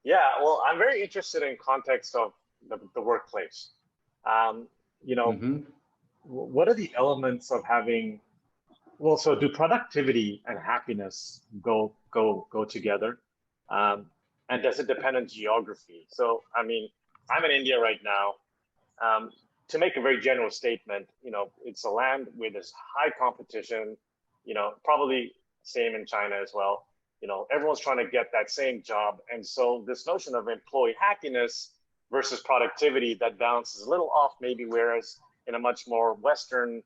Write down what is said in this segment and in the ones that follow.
Yeah, well, I'm very interested in context of the workplace. Um, you know, Hmm. what are the elements of having, well, so do productivity and happiness go together? Um, and does it depend on geography? So, I mean, I'm in India right now. Um, to make a very general statement, it's a land where there's high competition, probably same in China as well. Everyone's trying to get that same job. And so this notion of employee happiness versus productivity, that balance is a little off maybe, whereas in a much more Western,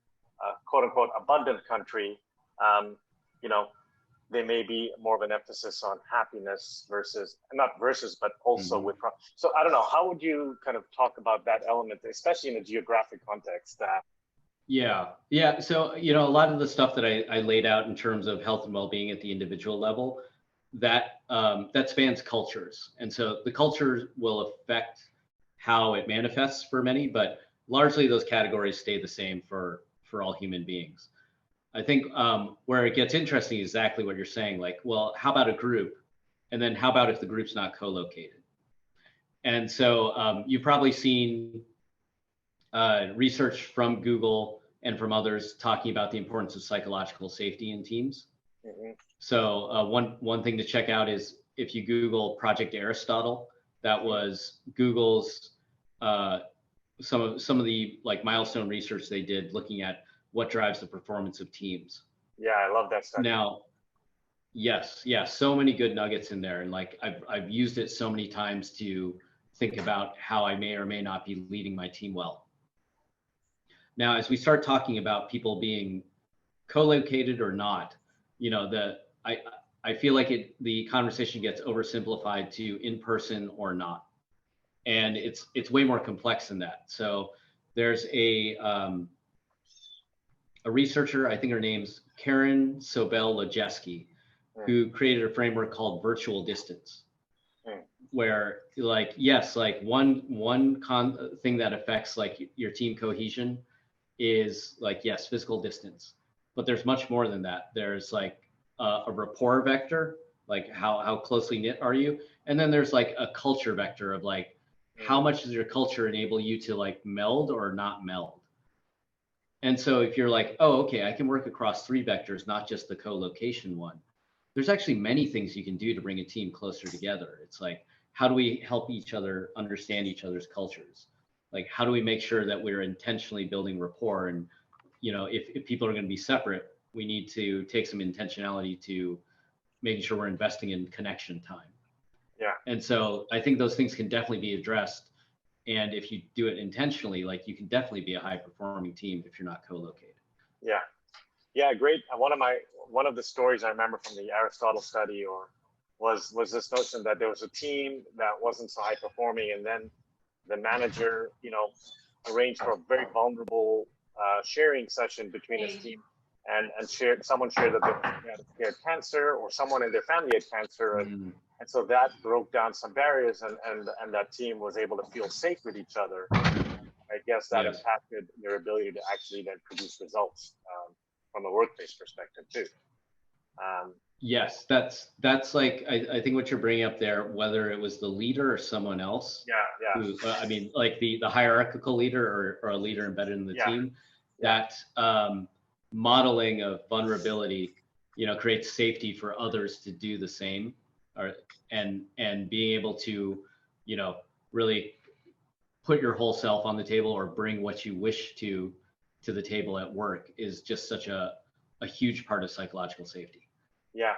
quote unquote, abundant country, um, you know, there may be more of an emphasis on happiness versus not versus, but also Hmm. with. So I don't know. How would you kind of talk about that element, especially in a geographic context? Yeah, yeah. So, a lot of the stuff that I laid out in terms of health and well-being at the individual level, that spans cultures, and so the culture will affect how it manifests for many, but largely those categories stay the same for all human beings. I think where it gets interesting is exactly what you're saying. Like, well, how about a group, and then how about if the group's not co-located? And so you've probably seen research from Google and from others talking about the importance of psychological safety in teams. Mhm. So one thing to check out is if you Google Project Aristotle, that was Google's uh, some of the like milestone research they did looking at what drives the performance of teams. Yeah, I love that study. Now, yes, yes, so many good nuggets in there, and like I've used it so many times to think about how I may or may not be leading my team well. Now, as we start talking about people being co-located or not, you know, the I feel like the conversation gets oversimplified to in person or not, and it's way more complex than that. So there's a researcher, I think her name's Karen Sobel-Lejeski, Mm, who created a framework called virtual distance, mm, where like yes, like one thing that affects like your team cohesion is like yes, physical distance, but there's much more than that. There's like a rapport vector, like how closely knit are you, and then there's like a culture vector of like how mm. much does your culture enable you to like meld or not meld. And so if you're like, oh, okay, I can work across three vectors, not just the co-location one, there's actually many things you can do to bring a team closer together. It's like, how do we help each other understand each other's cultures? Like, how do we make sure that we're intentionally building rapport? And, if people are going to be separate, we need to take some intentionality to making sure we're investing in connection time. Yeah, And so I think those things can definitely be addressed. And if you do it intentionally, like you can definitely be a high performing team if you're not co-located. yeah, yeah. Great. One of the stories I remember from the Aristotle study, or was this notion that there was a team that wasn't so high performing, and then the manager, arranged for a very vulnerable sharing session between his team, and someone shared that they had cancer, or someone in their family had cancer, Mm, and so that broke down some barriers, and that team was able to feel safe with each other. I guess that yes. impacted their ability to actually then produce results from a workplace perspective too. Um, Yes, that's like I think what you're bringing up there, whether it was the leader or someone else yeah, yeah, who, I mean, like the hierarchical leader or a leader embedded in the yeah, team, yeah, that modeling of vulnerability, creates safety for others to do the same, or and being able to, really put your whole self on the table or bring what you wish to the table at work is just such a huge part of psychological safety. yeah.